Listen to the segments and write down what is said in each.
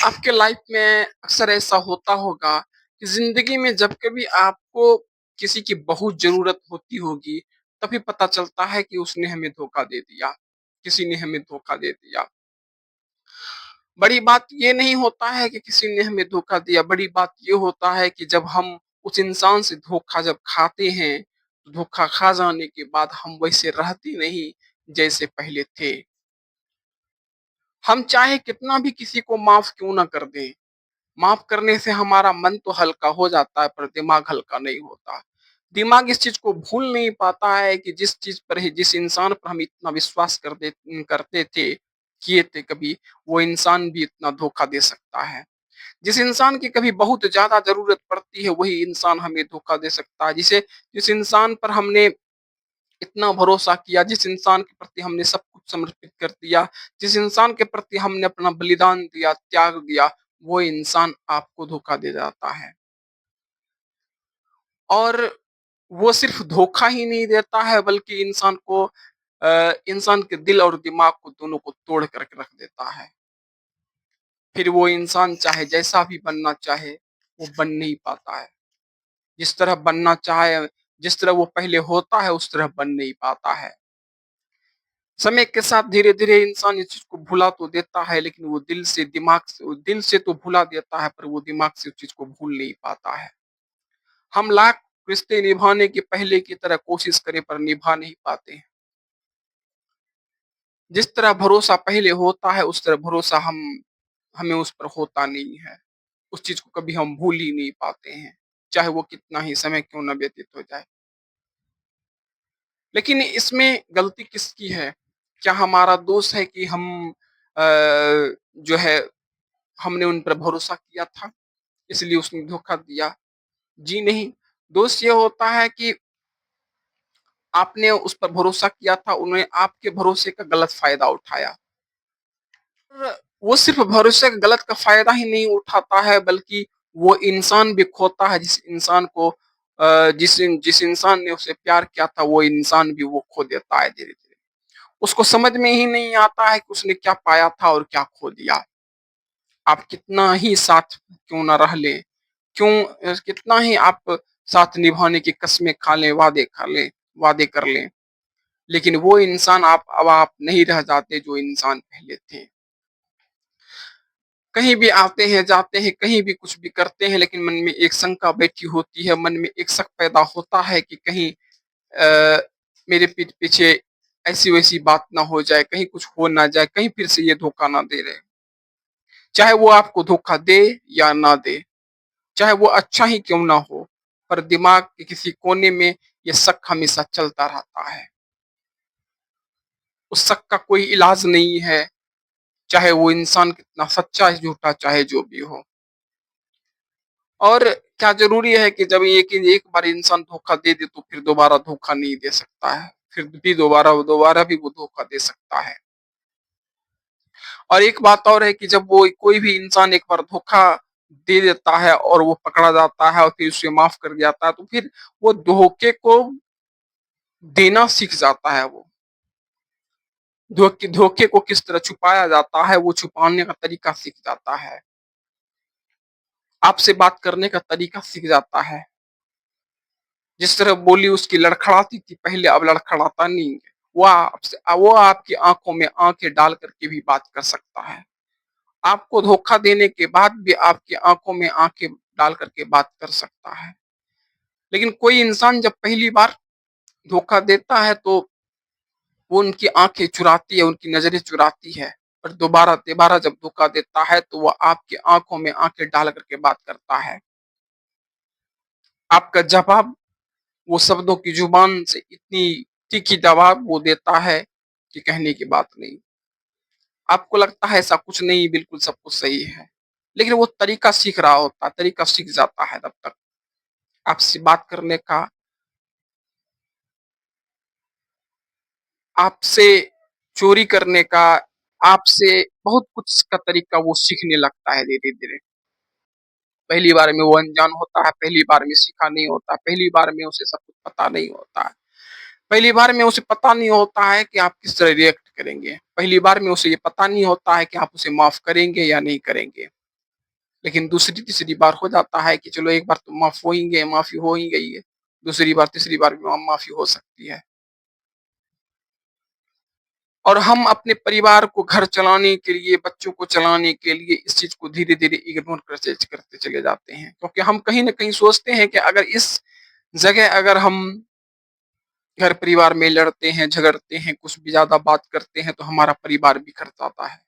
आपके लाइफ में अक्सर ऐसा होता होगा कि ज़िंदगी में जब कभी आपको किसी की बहुत ज़रूरत होती होगी, तभी पता चलता है कि उसने हमें धोखा दे दिया, किसी ने हमें धोखा दे दिया। बड़ी बात ये नहीं होता है कि किसी ने हमें धोखा दिया, बड़ी बात ये होता है कि जब हम उस इंसान से धोखा जब खाते हैं, तो धोखा खा जाने के बाद हम वैसे रहते नहीं, जैसे पहले थे। हम चाहे कितना भी किसी को माफ़ क्यों ना कर दें, माफ करने से हमारा मन तो हल्का हो जाता है पर दिमाग हल्का नहीं होता। दिमाग इस चीज़ को भूल नहीं पाता है कि जिस चीज़ पर ही जिस इंसान पर हम इतना विश्वास करते थे, किए थे कभी, वो इंसान भी इतना धोखा दे सकता है। जिस इंसान की कभी बहुत ज़्यादा ज़रूरत पड़ती है, वही इंसान हमें धोखा दे सकता है। जिस इंसान पर हमने इतना भरोसा किया, जिस इंसान के प्रति हमने सब कुछ समर्पित कर दिया, जिस इंसान के प्रति हमने अपना बलिदान दिया, त्याग दिया, वो इंसान आपको धोखा दे जाता है। और वो सिर्फ़ धोखा ही नहीं देता है बल्कि इंसान के दिल और दिमाग को दोनों को तोड़ कर के रख देता है। फिर वो इंसान चाहे जैसा भी बनना चाहे, वो बन नहीं पाता है। जिस तरह बनना चाहे, जिस तरह वो पहले होता है, उस तरह बन नहीं पाता है। समय के साथ धीरे-धीरे इंसान इस चीज़ को भुला तो देता है, लेकिन वो दिल से तो भुला देता है, पर वो दिमाग से उस चीज़ को भूल नहीं पाता है। हम लाख रिश्ते निभाने के पहले की तरह कोशिश करें, पर निभा नहीं पाते हैं। जिस तरह भरोसा पहले होता है, उस तरह भरोसा हमें उस पर होता नहीं है। उस चीज़ को कभी हम भूल ही नहीं पाते हैं, चाहे वो कितना ही समय क्यों ना व्यतीत हो जाए। लेकिन इसमें गलती किसकी है? क्या हमारा दोष है कि अ, जो है हमने उन पर भरोसा किया था, इसलिए उसने धोखा दिया? जी नहीं, दोष ये होता है कि आपने उस पर भरोसा किया था, उन्होंने आपके भरोसे का गलत फ़ायदा उठाया। और वो सिर्फ़ भरोसे का गलत का फ़ायदा ही नहीं उठाता है, बल्कि वो इंसान भी खोता है जिस इंसान ने उसे प्यार किया था, वो इंसान भी वो खो देता है धीरे-धीरे। उसको समझ में ही नहीं आता है कि उसने क्या पाया था और क्या खो दिया। आप कितना ही साथ क्यों ना रह लें, कितना ही आप साथ निभाने की कस्में खा लें, वादे कर लें, लेकिन वो इंसान आप नहीं रह जाते जो इंसान पहले थे। कहीं भी आते हैं, जाते हैं, कहीं भी कुछ भी करते हैं, लेकिन मन में एक शंका बैठी होती है, मन में एक शक पैदा होता है कि कहीं अ, मेरे पीठ पीछे ऐसी-वैसी बात ना हो जाए, कहीं कुछ हो ना जाए, कहीं फिर से ये धोखा ना दे रहे। चाहे वो आपको धोखा दे या ना दे, चाहे वो अच्छा ही क्यों ना हो, पर दिमाग के किसी कोने में ये शक हमेशा चलता रहता है। उस शक का कोई इलाज नहीं है, चाहे वो इंसान कितना सच्चा है, झूठा चाहे जो भी हो। और क्या ज़रूरी है कि जब एक बार इंसान धोखा दे दे तो फिर दोबारा धोखा नहीं दे सकता है। फिर भी दोबारा भी वो धोखा दे सकता है। और एक बात और है कि जब वो कोई भी इंसान एक बार धोखा दे देता है और वो पकड़ा जाता है और फिर उसे माफ़ कर दिया जाता है, तो फिर वो धोखे को देना सीख जाता है वो। धोखे को किस तरह छुपाया जाता है, वो छुपाने का तरीका सीख जाता है। आपसे बात करने का तरीका सीख जाता है। जिस तरह बोली उसकी लड़खड़ाती थी पहले, अब लड़खड़ाता नहीं है। वो आपकी आँखों में आँखें डाल कर के भी बात कर सकता है। आपको धोखा देने के बाद भी आपकी आँखों में आँखें डाल कर के बात कर सकता है। लेकिन कोई इंसान जब पहली बार धोखा देता है तो वो उनकी आँखें चुराती है, उनकी नज़रें चुराती है। पर दोबारा जब धोखा देता है तो वो आपकी आँखों में आँखें डाल कर के बात करता है। आपका जवाब वो शब्दों की ज़ुबान से इतनी तीखी जवाब वो देता है कि कहने की बात नहीं। आपको लगता है ऐसा कुछ नहीं, बिल्कुल सब कुछ सही है। लेकिन वो तरीका सीख रहा होता है, तरीका सीख जाता है तब तक। आपसे बात करने का, आपसे चोरी करने का, आपसे बहुत कुछ का तरीका वो सीखने लगता है धीरे-धीरे। पहली बार में वो अनजान होता है, पहली बार में सीखा नहीं होता, पहली बार में उसे सब कुछ पता नहीं होता है। पहली बार में उसे पता नहीं होता है कि आप किस तरह रिएक्ट करेंगे। पहली बार में उसे ये पता नहीं होता है कि आप उसे माफ़ करेंगे या नहीं करेंगे। लेकिन दूसरी-तीसरी बार हो जाता है कि चलो एक बार तो माफ़ी हो ही गई है, दूसरी बार, तीसरी बार भी माफ़ी हो सकती है। और हम अपने परिवार को घर चलाने के लिए, बच्चों को चलाने के लिए इस चीज़ को धीरे-धीरे इग्नोर करते चले जाते हैं। क्योंकि हम कहीं न कहीं सोचते हैं कि अगर इस जगह अगर हम घर परिवार में लड़ते हैं, झगड़ते हैं, कुछ भी ज़्यादा बात करते हैं तो हमारा परिवार बिखर जाता है,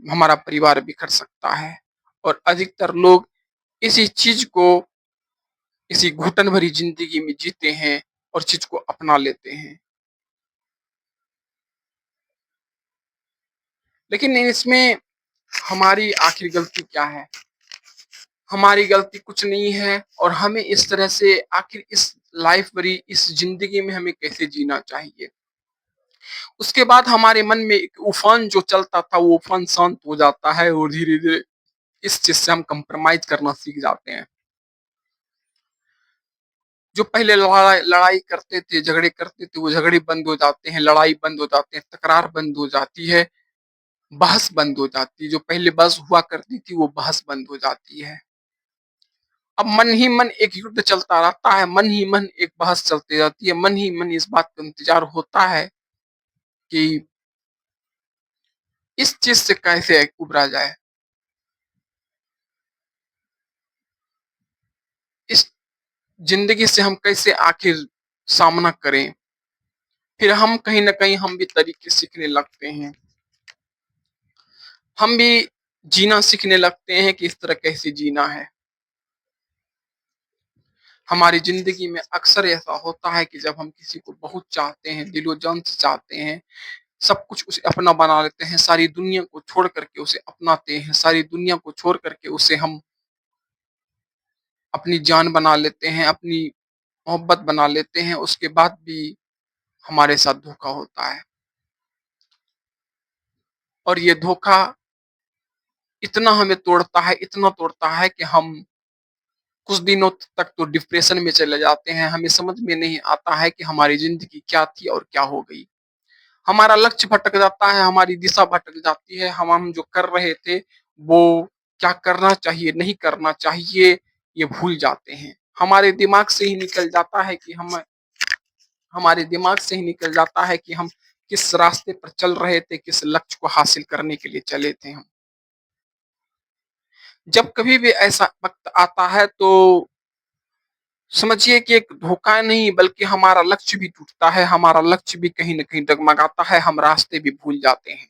हमारा परिवार बिखर सकता है। और अधिकतर लोग इसी चीज़ को, इसी घुटन भरी ज़िंदगी में जीते हैं और चीज़ को अपना लेते हैं। लेकिन इसमें हमारी आखिर गलती क्या है? हमारी गलती कुछ नहीं है और हमें इस तरह से आखिर इस लाइफ भरी इस ज़िंदगी में हमें कैसे जीना चाहिए। उसके बाद हमारे मन में एक उफ़ान जो चलता था, वो उफ़ान शांत हो जाता है और धीरे-धीरे इस चीज़ से हम कॉम्प्रोमाइज़ करना सीख जाते हैं। जो पहले लड़ाई लड़ाई करते थे, झगड़े करते थे, वो झगड़े बंद हो जाते हैं, लड़ाई बंद हो जाते हैं, तकरार बंद हो जाती है, बहस बंद हो जाती है। जो पहले बहस हुआ करती थी, वो बहस बंद हो जाती है। अब मन ही मन एक युद्ध चलता रहता है, मन ही मन एक बहस चलती रहती है, मन ही मन इस बात का इंतज़ार होता है कि इस चीज़ से कैसे उबरा जाए? इस ज़िंदगी से हम कैसे आखिर सामना करें? फिर हम कहीं न कहीं हम भी तरीके सीखने लगते हैं। हम भी जीना सीखने लगते हैं कि इस तरह कैसे जीना है। हमारी ज़िंदगी में अक्सर ऐसा होता है कि जब हम किसी को बहुत चाहते हैं, दिलो-जान से चाहते हैं, सब कुछ उसे अपना बना लेते हैं, सारी दुनिया को छोड़ कर के उसे अपनाते हैं, सारी दुनिया को छोड़ कर के उसे हम अपनी जान बना लेते हैं, अपनी मोहब्बत बना लेते हैं, उसके बाद भी हमारे साथ धोखा होता है। और ये धोखा इतना हमें तोड़ता है, इतना तोड़ता है कि हम कुछ दिनों तक तो डिप्रेशन में चले जाते हैं, हमें समझ में नहीं आता है कि हमारी ज़िंदगी क्या थी और क्या हो गई। हमारा लक्ष्य भटक जाता है, हमारी दिशा भटक जाती है, हम जो कर रहे थे, वो क्या करना चाहिए, नहीं करना चाहिए, ये भूल जाते हैं। हमारे दिमाग से ही निकल जाता है कि हमारे दिमाग से ही निकल जाता है कि हम किस रास्ते पर चल रहे थे, किस लक्ष्य को हासिल करने के लिए चले थे हम। जब कभी भी ऐसा वक़्त आता है तो समझिए कि एक धोखा नहीं बल्कि हमारा लक्ष्य भी टूटता है, हमारा लक्ष्य भी कहीं न कहीं डगमगाता है, हम रास्ते भी भूल जाते हैं।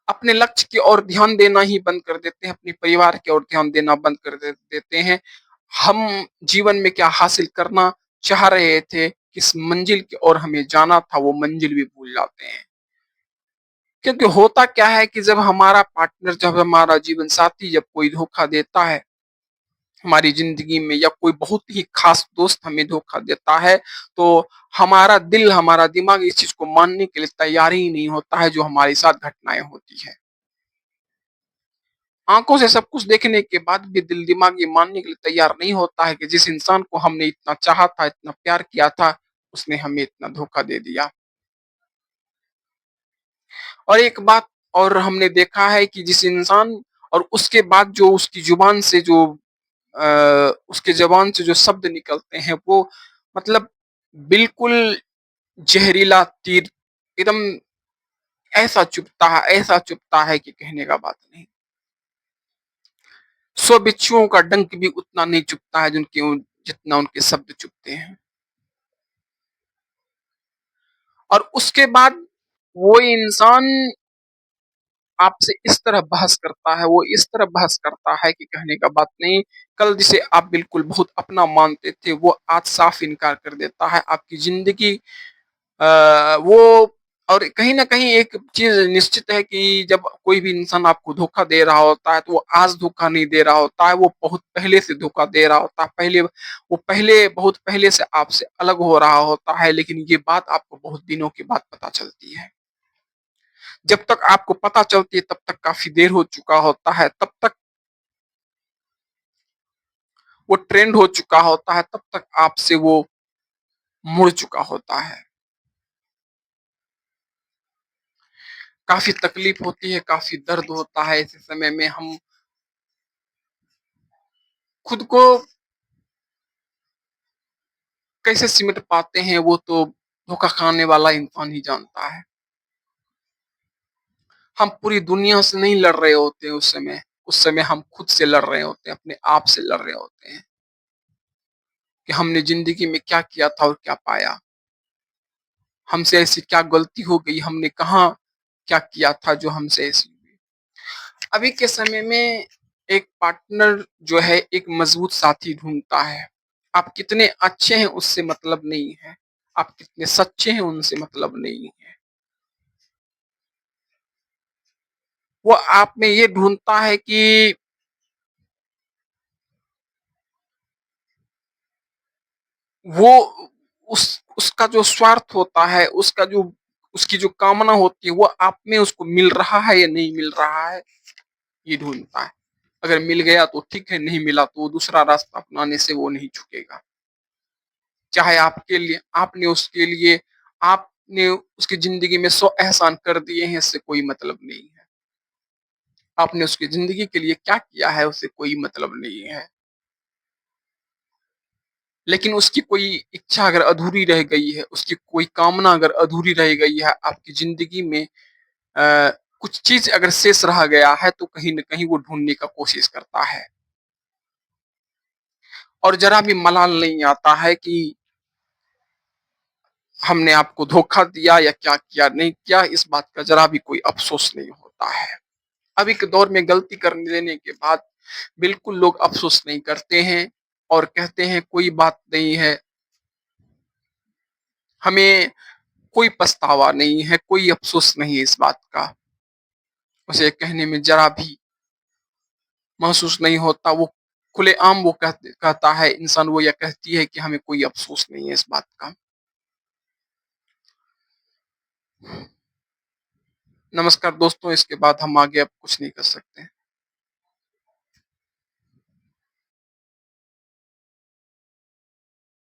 अपने लक्ष्य की ओर ध्यान देना ही बंद कर देते हैं, अपने परिवार की ओर ध्यान देना बंद कर देते हैं। हम जीवन में क्या हासिल करना चाह रहे थे, किस मंजिल की ओर हमें जाना था, वो मंजिल भी भूल जाते हैं। क्योंकि होता क्या है कि जब हमारा पार्टनर, जब हमारा जीवन साथी जब कोई धोखा देता है हमारी ज़िंदगी में या कोई बहुत ही ख़ास दोस्त हमें धोखा देता है, तो हमारा दिल, हमारा दिमाग इस चीज़ को मानने के लिए तैयार ही नहीं होता है, जो हमारे साथ घटनाएँ होती हैं। आँखों से सब कुछ देखने के बाद भी दिल-दिमाग ये मानने के लिए तैयार नहीं होता है कि जिस इंसान को हमने इतना चाहा था, इतना प्यार किया था, उसने हमें इतना धोखा दे दिया। और एक बात और हमने देखा है कि जिस इंसान और उसके बाद जो उसकी ज़ुबान से जो उसके ज़ुबान से जो शब्द निकलते हैं वो मतलब बिल्कुल ज़हरीला तीर एकदम ऐसा चुभता है कि कहने का बात नहीं। 100 बिच्छुओं का डंक भी उतना नहीं चुभता है जितना उनके शब्द चुभते हैं। और उसके बाद वो इंसान आपसे इस तरह बहस करता है, वो इस तरह बहस करता है कि कहने का बात नहीं। कल जिसे आप बिल्कुल बहुत अपना मानते थे, वो आज साफ इनकार कर देता है। आपकी ज़िंदगी वो और कहीं न कहीं एक चीज़ निश्चित है कि जब कोई भी इंसान आपको धोखा दे रहा होता है, तो वो आज धोखा नहीं दे रहा होता है, वो बहुत पहले से धोखा दे रहा होता है। पहले बहुत पहले से आपसे अलग हो रहा होता है, लेकिन ये बात आपको बहुत दिनों के बाद पता चलती है। जब तक आपको पता चलती है, तब तक काफ़ी देर हो चुका होता है, तब तक वो ट्रेंड हो चुका होता है, तब तक आपसे वो मुड़ चुका होता है। काफ़ी तकलीफ होती है, काफ़ी दर्द होता है, ऐसे समय में हम खुद को कैसे सिमट पाते हैं वो तो धोखा खाने वाला इंसान ही जानता है। हम पूरी दुनिया से नहीं लड़ रहे होते उस समय हम खुद से लड़ रहे होते हैं, अपने आप से लड़ रहे होते हैं कि हमने जिंदगी में क्या किया था और क्या पाया। हमसे ऐसी क्या गलती हो गई, हमने कहाँ क्या किया था जो हमसे ऐसी हुई। अभी के समय में एक पार्टनर जो है एक मजबूत साथी ढूंढता है। आप कितने अच्छे हैं उससे मतलब नहीं है, आप कितने सच्चे हैं उनसे मतलब नहीं है। वो आप में ये ढूंढता है कि वो उसका जो स्वार्थ होता है, उसकी जो कामना होती है वो आप में उसको मिल रहा है या नहीं मिल रहा है, ये ढूंढता है। अगर मिल गया तो ठीक है, नहीं मिला तो वो दूसरा रास्ता अपनाने से वो नहीं झुकेगा। चाहे आपके लिए आपने उसके लिए आपने उसकी जिंदगी में 100 एहसान कर दिए हैं, इससे कोई मतलब नहीं है। आपने उसकी जिंदगी के लिए क्या किया है उससे कोई मतलब नहीं है। लेकिन उसकी कोई इच्छा अगर अधूरी रह गई है, उसकी कोई कामना अगर अधूरी रह गई है आपकी जिंदगी में, कुछ चीज अगर शेष रह गया है तो कहीं न कहीं वो ढूंढने का कोशिश करता है। और जरा भी मलाल नहीं आता है कि हमने आपको धोखा दिया या क्या किया नहीं किया, इस बात का जरा भी कोई अफसोस नहीं होता है। अभी के दौर में गलती कर लेने के बाद बिल्कुल लोग अफसोस नहीं करते हैं और कहते हैं कोई बात नहीं है, हमें कोई पछतावा नहीं है, कोई अफसोस नहीं है इस बात का। उसे कहने में जरा भी महसूस नहीं होता। वो खुलेआम वो कहता है इंसान, वो या कहती है कि हमें कोई अफसोस नहीं है इस बात का। नमस्कार दोस्तों, इसके बाद हम आगे अब कुछ नहीं कर सकते।